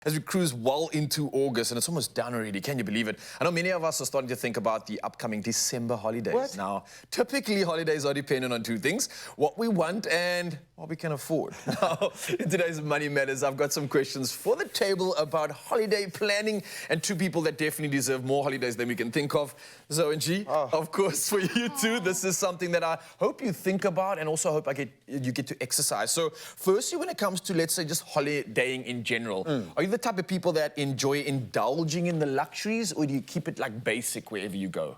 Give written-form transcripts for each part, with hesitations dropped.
As we cruise well into August, and it's almost done already, can you believe it? I know many of us are starting to think about the upcoming December holidays. What? Now, typically holidays are dependent on two things, what we want and what we can afford. Now, in today's Money Matters, I've got some questions for the table about holiday planning and two people that definitely deserve more holidays than we can think of. Zoe and G, of course, for you too, this is something that I hope you think about and also hope you get to exercise. So, firstly, when it comes to, let's say, just holidaying in general, are you the type of people that enjoy indulging in the luxuries, or do you keep it like basic wherever you go?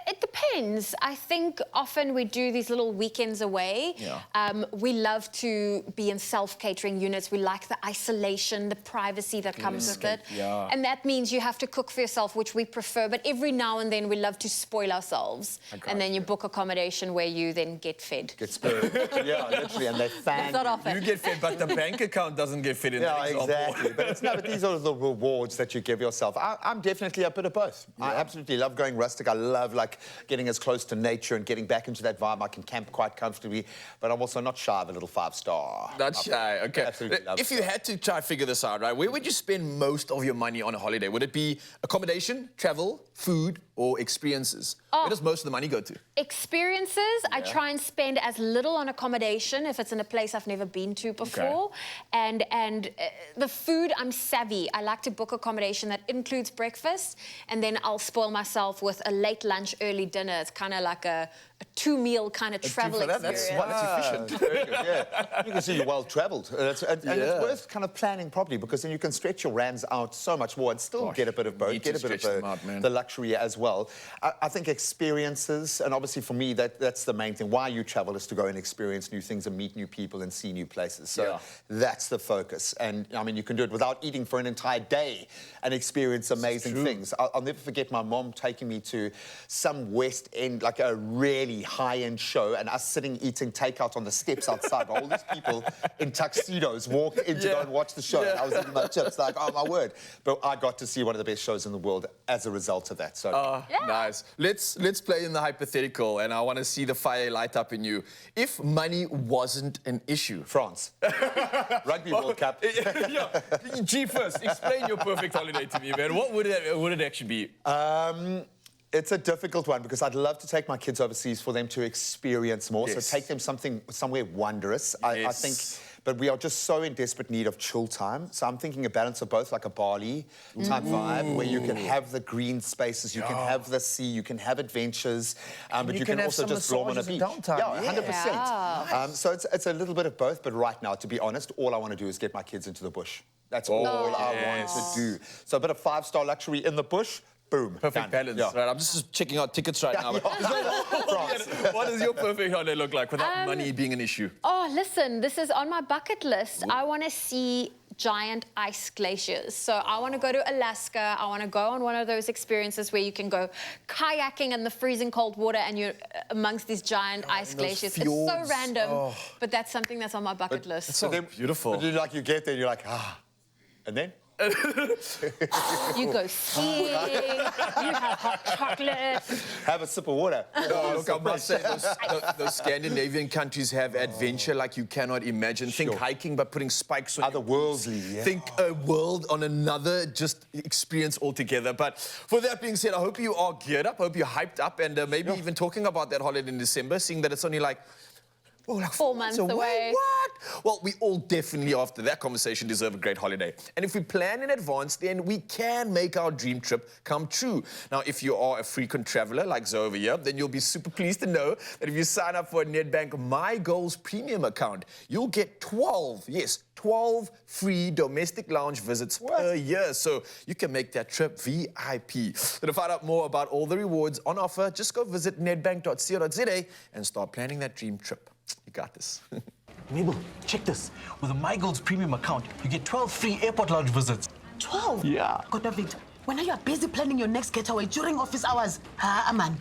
It depends. I think often we do these little weekends away. Yeah. We love to be in self-catering units. We like the isolation, the privacy that comes with it. Yeah. And that means you have to cook for yourself, which we prefer. But every now and then we love to spoil ourselves. And then you book accommodation where you then get fed. Get spurred. Yeah, literally, and they fan. It's not often. You get fed, but the bank account doesn't get fed in Yeah, that example. exactly. But these are the rewards that you give yourself. I'm definitely a bit of both. Yeah. I absolutely love going rustic. I love like getting as close to nature and getting back into that vibe. I can camp quite comfortably, but I'm also not shy of a little 5-star. Not shy, okay. Absolutely love if you had to try to figure this out, right, where would you spend most of your money on a holiday? Would it be accommodation, travel, food, or experiences? Where does most of the money go to? Experiences. I try and spend as little on accommodation if it's in a place I've never been to before. And the food, I'm savvy. I like to book accommodation that includes breakfast, and then I'll spoil myself with a late lunch, early dinner. It's kind of like a two-meal kind of travel experience. That's efficient. Very good, yeah. You can see you're well-travelled. And it's worth kind of planning properly, because then you can stretch your rands out so much more and still get a bit of both, get a bit of the luxury as well. I think experiences, and obviously for me, that's the main thing. Why you travel is to go and experience new things and meet new people and see new places. So that's the focus. And, I mean, you can do it without eating for an entire day and experience amazing things. I'll never forget my mom taking me to some West End, like a really high-end show, and us sitting eating takeout on the steps outside. All these people in tuxedos walked in to go and watch the show. And I was eating my chips, like, oh, my word. But I got to see one of the best shows in the world as a result of that. So nice. Let's play in the hypothetical, and I want to see the fire light up in you. If money wasn't an issue. France. Rugby World Cup. G, first, explain your perfect holiday to me, man. What would it actually be? It's a difficult one, because I'd love to take my kids overseas for them to experience more. So take them somewhere wondrous. I think, but we are just so in desperate need of chill time. So I'm thinking a balance of both, like a Bali type vibe, where you can have the green spaces, you can have the sea, you can have adventures, but you can also just roam on a beach. Yeah, 100%. So it's a little bit of both, but right now, to be honest, all I want to do is get my kids into the bush. That's all I want to do. So a bit of 5-star luxury in the bush. Boom. Perfect balance. Yeah. Right, I'm just checking out tickets right now. What does your perfect holiday look like without money being an issue? Oh, listen, this is on my bucket list. I want to see giant ice glaciers. So I want to go to Alaska. I want to go on one of those experiences where you can go kayaking in the freezing cold water and you're amongst these giant ice glaciers. It's so random, but that's something that's on my bucket list. It's so beautiful. But you get there and you're like, and then? You go skiing, you have hot chocolate. Have a sip of water. Look, I must say, those Scandinavian countries have adventure like you cannot imagine. Think hiking, but putting spikes on otherworldly. Think a world on another, just experience altogether. But for that being said, I hope you are geared up, I hope you're hyped up, and maybe even talking about that holiday in December, seeing that it's only like 4 months away. What? Well, we all definitely, after that conversation, deserve a great holiday. And if we plan in advance, then we can make our dream trip come true. Now, if you are a frequent traveler like Zoe over here, then you'll be super pleased to know that if you sign up for a NEDBANK My Goals premium account, you'll get 12 free domestic lounge visits per year. So you can make that trip VIP. So to find out more about all the rewards on offer, just go visit nedbank.co.za and start planning that dream trip. You got this. Mabel, check this. With a My Goals premium account, you get 12 free airport lounge visits. 12? Yeah. God, David, when are you busy planning your next getaway during office hours? Man.